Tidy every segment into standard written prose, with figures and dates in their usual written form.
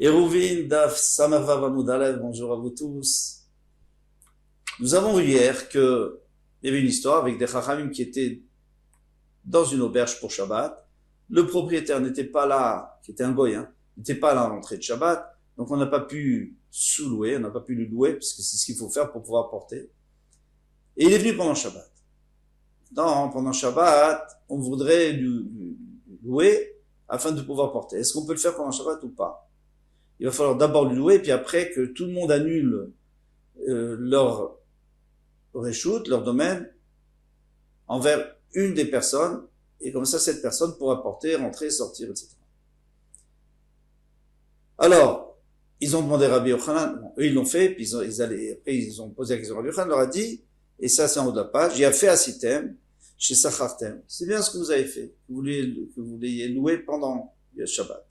Eruvin, Daf, Samerva, Vamoudalev, bonjour à vous tous. Nous avons vu hier qu'il y avait une histoire avec des chachamim qui étaient dans une auberge pour Shabbat. Le propriétaire n'était pas là, qui était un goy, n'était pas là à l'entrée de Shabbat. Donc on n'a pas pu sous-louer, on n'a pas pu le louer, parce que c'est ce qu'il faut faire pour pouvoir porter. Et il est venu pendant Shabbat. Pendant Shabbat, on voudrait lui louer afin de pouvoir porter. Est-ce qu'on peut le faire pendant Shabbat ou pas? Il va falloir d'abord lui louer, puis après que tout le monde annule leur réchoute, leur domaine, envers une des personnes, et comme ça, cette personne pourra porter, rentrer, sortir, etc. Alors, ils ont demandé à Rabbi Yochanan, eux ils l'ont fait, puis après ils ont posé la question à Rabbi Yochanan, leur a dit, et ça c'est en haut de la page, il a fait Asitem, chez Sachartem. C'est bien ce que vous avez fait, que vous l'ayez loué pendant le Shabbat.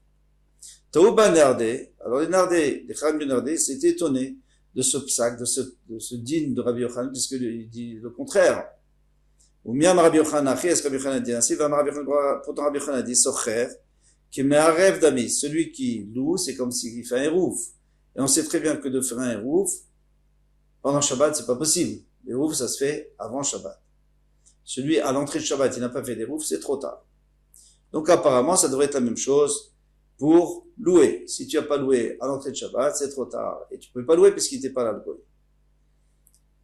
Taouba Nardé, alors les Nardé, les Chachamim du Nardé, s'étaient étonnés de ce psak, de ce digne de Rabbi Yochanan, puisqu'il dit le contraire. Ou miam Rabbi Yochanan, est-ce que Rabbi Yochanan dit ainsi? Pourtant Rabbi Yochanan dit Socher, qui met un rêve d'amis. Celui qui loue, c'est comme s'il fait un hérouf. Et on sait très bien que de faire un hérouf, pendant Shabbat, c'est pas possible. L'hérouf, ça se fait avant Shabbat. Celui à l'entrée de Shabbat, il n'a pas fait d'hérouf, c'est trop tard. Donc apparemment, ça devrait être la même chose pour louer. Si tu n'as pas loué à l'entrée de Shabbat, c'est trop tard. Et tu ne peux pas louer puisqu'il n'était pas là le goy.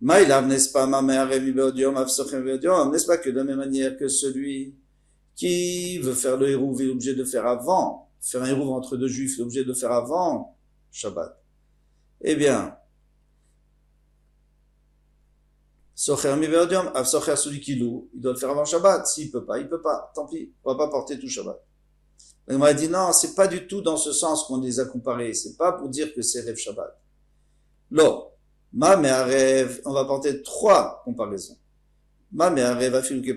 Maïlav, n'est-ce pas, n'est-ce pas que de la même manière que celui qui veut faire le hérouv est obligé de faire avant, faire un hérouv entre deux juifs, est obligé de faire avant Shabbat. Eh bien, Socher miveodium, Socher celui qui loue, il doit le faire avant Shabbat. S'il peut pas, il peut pas. Tant pis, on va pas porter tout Shabbat. On m'a dit non, c'est pas du tout dans ce sens qu'on les a comparés. C'est pas pour dire que c'est Rêve Shabbat. Lo, ma me'arev, on va porter trois comparaisons. Ma me'arev a filouké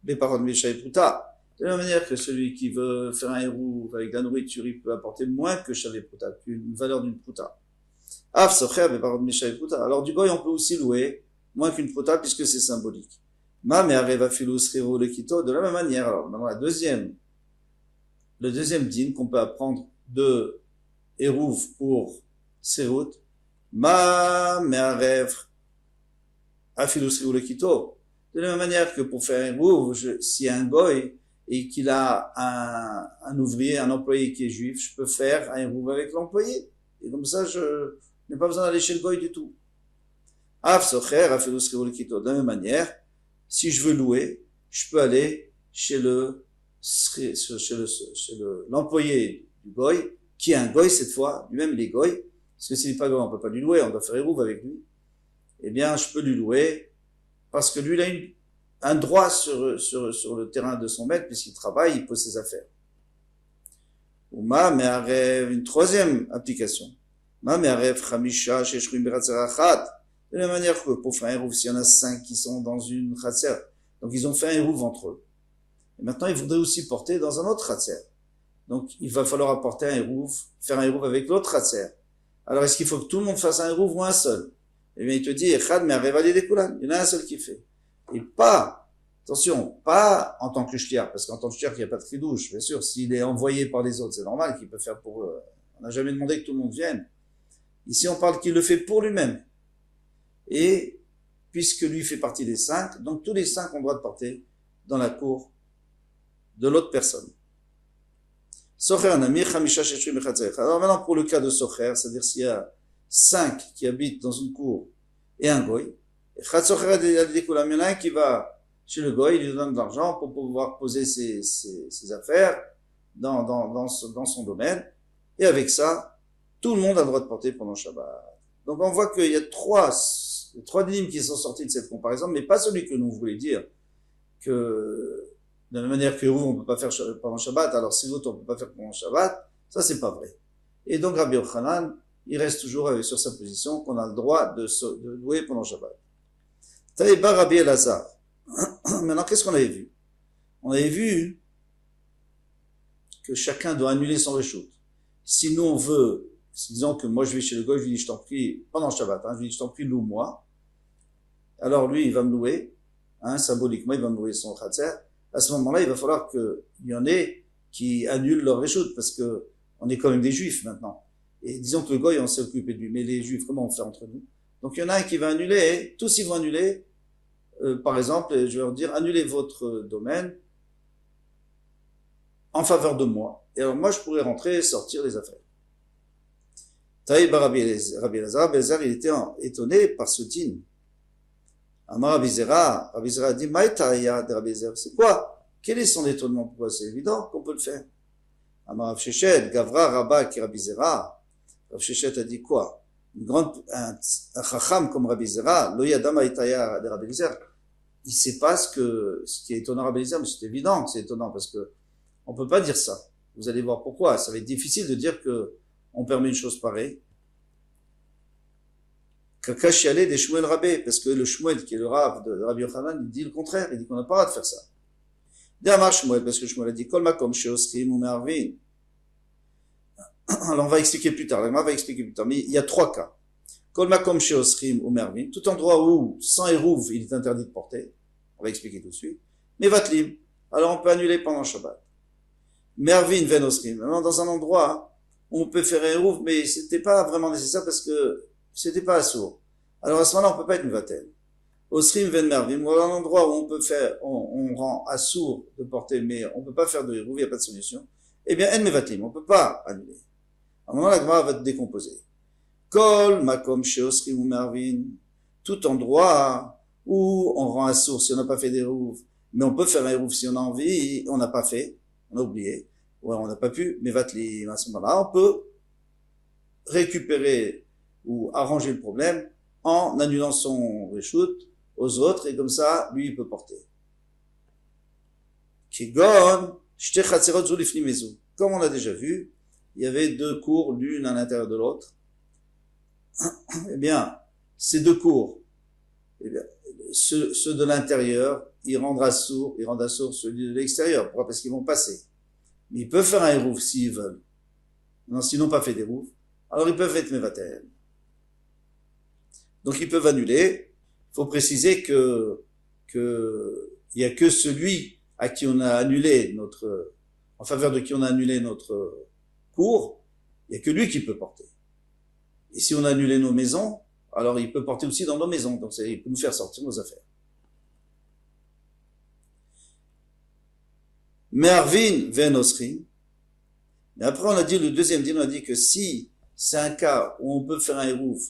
les paroles de Mishaï Pruta. De la même manière que celui qui veut faire un hérouv avec de la nourriture, il peut apporter moins que Shavé Pruta, qu'une valeur d'une Pruta. Af socher les paroles de Mishaï Pruta. Alors du goy, on peut aussi louer moins qu'une Pruta puisque c'est symbolique. Ma me'arev a filou sriro le kito. De la même manière, alors maintenant le deuxième din qu'on peut apprendre de Hérouv pour Serut, Ma me'arev afilu srou le kito. De la même manière que pour faire Hérouv, s'il y a un goy et qu'il a un ouvrier, un employé qui est juif, je peux faire un Hérouv avec l'employé. Et comme ça, je n'ai pas besoin d'aller chez le goy du tout. Af socher afilu srou le kito. De la même manière, si je veux louer, je peux aller chez l'employé du goy, qui est un goy cette fois, lui-même il est goy, parce que s'il n'est pas goy, on ne peut pas lui louer, on doit faire hérouv avec lui. Eh bien, je peux lui louer, parce que lui, il a un droit sur le terrain de son maître, puisqu'il travaille, il pose ses affaires. Ou ma me'arev, une troisième application. Ma me'arev chamisha sheshruim beratzer achat. De la manière que pour faire un hérouv, s'il y en a 5 qui sont dans une chatser, donc ils ont fait un hérouv entre eux. Et maintenant, il voudrait aussi porter dans un autre khatser. Donc, il va falloir apporter un hérouv, faire un hérouv avec l'autre khatser. Alors, est-ce qu'il faut que tout le monde fasse un hérouv ou un seul? Eh bien, il te dit, Echad me'arevali dekulan. Il y en a un seul qui fait. Et pas, attention, pas en tant que shliach, parce qu'en tant que shliach, il n'y a pas de chidouche, bien sûr. S'il est envoyé par les autres, c'est normal qu'il peut faire pour eux. On n'a jamais demandé que tout le monde vienne. Ici, on parle qu'il le fait pour lui-même. Et, puisque lui fait partie des 5, donc tous les 5 ont droit de porter dans la cour de l'autre personne. Socher nami chamisha sheshrim bechatzer. Alors maintenant pour le cas de Socher, c'est-à-dire s'il y a 5 qui habitent dans une cour et un goy, il y en a un qui va chez le goy, il lui donne de l'argent pour pouvoir poser ses affaires dans son domaine, et avec ça, tout le monde a le droit de porter pendant Shabbat. Donc on voit qu'il y a trois dynimes qui sont sortis de cette comparaison, mais pas celui que nous voulons dire, que de la même manière que on ne peut pas faire pendant Shabbat, alors si l'autre on ne peut pas faire pendant Shabbat, ça c'est pas vrai. Et donc Rabbi Yochanan, il reste toujours sur sa position qu'on a le droit de louer pendant Shabbat. Taïba Rabbi Elazar. Maintenant, qu'est-ce qu'on avait vu? On avait vu que chacun doit annuler son réchoute. Si nous on veut, disons que moi je vais chez le goy, je lui dis je t'en prie, pendant Shabbat, je lui dis je t'en prie loue-moi. Alors lui il va me louer, symboliquement il va me louer son khatser. À ce moment-là, il va falloir qu'il y en ait qui annulent leur réchoute, parce que on est quand même des juifs maintenant. Et disons que le goy, on s'est occupé de lui, mais les juifs, comment on fait entre nous? Donc il y en a un qui va annuler, tous ils vont annuler, par exemple, je vais leur dire, annulez votre domaine en faveur de moi. Et alors moi, je pourrais rentrer et sortir les affaires. Taïb Rabbi Elazar, il était étonné par ce dîne. Amar Rabbi Zera a dit, Maïtaïa de Rabbi Elazar, c'est quoi? Quel est son étonnement? Pourquoi? C'est évident qu'on peut le faire. Amar Rav Sheshet, Gavra Rabba qui Rabbi Zera. Rav Sheshet a dit quoi? Un chacham comme Rabbi Zera, lo yada Maïtaïa de Rabbi Elazar. Il sait pas ce qui est étonnant à Rabbi Elazar, mais c'est évident que c'est étonnant parce que on peut pas dire ça. Vous allez voir pourquoi. Ça va être difficile de dire que on permet une chose pareille. Kakachialé des Shmuel Rabé, parce que le Shmuel, qui est le Rav de Rabbi Yochanan, il dit le contraire, il dit qu'on n'a pas le droit de faire ça. D'Amar Shmuel, parce que Shmuel a dit, Kol makom sheoskrim ou me'arvin. Alors on va expliquer plus tard, va expliquer plus tard, mais il y a 3 cas. Kol makom sheoskrim ou me'arvin, tout endroit où, sans érouv, il est interdit de porter, on va expliquer tout de suite. Mais vatlim, alors on peut annuler pendant Shabbat. Me'arvin ven oskrim, dans un endroit où on peut faire érouv, mais c'était pas vraiment nécessaire parce que c'était pas assourd. Alors à ce moment-là, on peut pas être mevatel. Osrim ven mervim, ou un endroit où on peut faire, on rend assourd de porter, mais on peut pas faire de hérouv, il n'y a pas de solution. Eh bien, en mevatlim, on peut pas annuler. À un moment, la Gemara va te décomposer. Kol makom she osrim ou mervin, tout endroit où on rend assourd si on n'a pas fait d'hérouv, mais on peut faire un hérouv si on a envie, on n'a pas fait, on a oublié, ou on n'a pas pu, mevatlim, à ce moment-là, on peut récupérer ou arranger le problème en annulant son reshoot aux autres, et comme ça, lui, il peut porter. Comme on a déjà vu, il y avait 2 cours, l'une à l'intérieur de l'autre. Eh bien, ces 2 cours, eh bien, ceux de l'intérieur, ils rendent assourd celui de l'extérieur. Pourquoi? Parce qu'ils vont passer. Mais ils peuvent faire un hérouf s'ils veulent. Non, s'ils n'ont pas fait d'hérouf, alors ils peuvent être mevatel. Donc ils peuvent annuler. Il faut préciser que il y a que celui à qui on a annulé en faveur de qui on a annulé notre cours, il y a que lui qui peut porter. Et si on a annulé nos maisons, alors il peut porter aussi dans nos maisons. Donc il peut nous faire sortir nos affaires. Mervin ven osrim. Mais après on a dit, le deuxième dîner, on a dit que si c'est un cas où on peut faire un hérouf,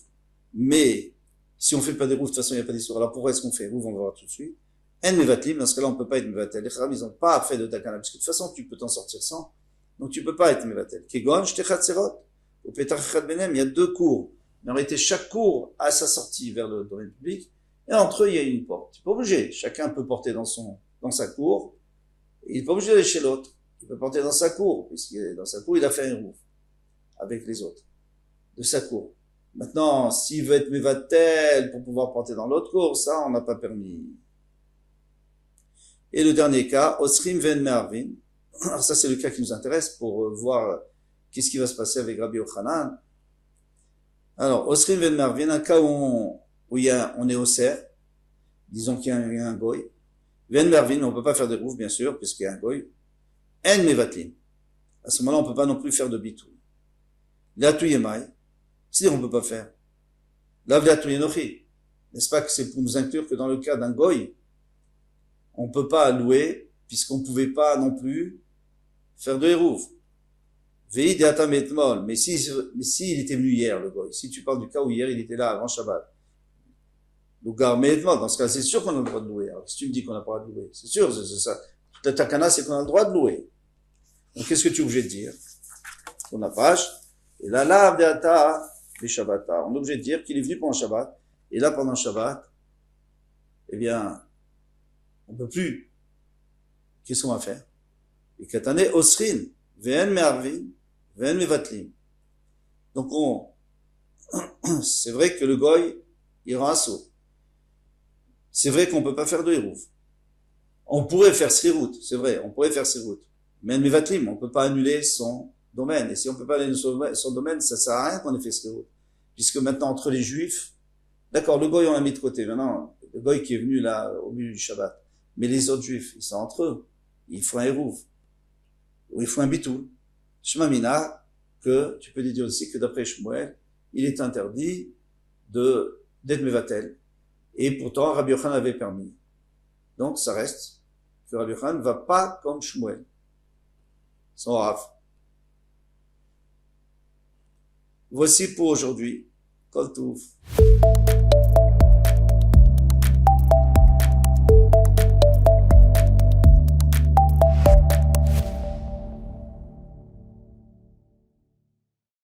mais si on fait pas d'hérouf, de toute façon il n'y a pas d'histoire. Alors pourquoi est-ce qu'on fait hérouf? On va voir tout de suite. En mevatlim, dans ce cas-là on peut pas être mevatel. Les Chachamim, ils n'ont pas fait de takana, parce que de toute façon tu peux t'en sortir sans. Donc tu peux pas être mevatel. Kegon, shtechat serot. Au petachchat benem, il y a 2 cours. Mais en réalité, chaque cours a sa sortie vers le domaine public, et entre eux il y a une porte. Tu n'es pas obligé. Chacun peut porter dans sa cour. Il n'est pas obligé d'aller chez l'autre. Il peut porter dans sa cour, puisqu'il est dans sa cour, il a fait un hérouf avec les autres de sa cour. Maintenant, s'il veut être mevatel pour pouvoir porter dans l'autre cour, ça, on n'a pas permis. Et le dernier cas, osrim ven me'arvin. Alors ça, c'est le cas qui nous intéresse pour voir qu'est-ce qui va se passer avec Rabbi Yochanan. Alors, osrim ven me'arvin, un cas où on est au cerf, disons qu'il y a un goy. Ven me'arvin, on peut pas faire de rouf, bien sûr, puisqu'il y a un goy. En mevatlin. À ce moment-là, on peut pas non plus faire de bitou. La tuyemai. C'est-à-dire, on peut pas faire. La v'latuyenochi. N'est-ce pas que c'est pour nous inclure que dans le cas d'un goy, on peut pas louer, puisqu'on pouvait pas non plus faire de hérouf. Vei deatam etmol. Mais s'il était venu hier, le goy, si tu parles du cas où hier il était là avant Shabbat, Lugar etmol, dans ce cas, c'est sûr qu'on a le droit de louer. Alors, si tu me dis qu'on n'a pas le droit de louer, c'est sûr, c'est ça. Toute la takana, c'est qu'on a le droit de louer. Donc, qu'est-ce que tu es obligé de dire? On a page. Et là, deata, les Shabbata. On est obligé de dire qu'il est venu pendant Shabbat. Et là, pendant Shabbat, eh bien, on peut plus. Qu'est-ce qu'on va faire? Et katane osrin, ve'en me'arvin, ve'en mevatlim. Donc c'est vrai que le goy, il rend assaut. C'est vrai qu'on peut pas faire de hérouf. On pourrait faire srirout, c'est vrai, on pourrait faire srirout. Mais en mevatlim, on peut pas annuler son domaine. Et si on peut pas annuler son domaine, ça sert à rien qu'on ait fait srirout. Puisque maintenant, entre les juifs, d'accord, le goy, on l'a mis de côté. Maintenant, le goy qui est venu là, au milieu du Shabbat. Mais les autres juifs, ils sont entre eux. Il faut un hérouf. Ou il faut un bitoul. Shmamina, que tu peux déduire aussi que d'après Shmuel, il est interdit d'être mevatel. Et pourtant, Rabbi Yochanan avait permis. Donc, ça reste que Rabbi Yochanan ne va pas comme Shmuel. Son Rav. Voici pour aujourd'hui. Kol Tuv.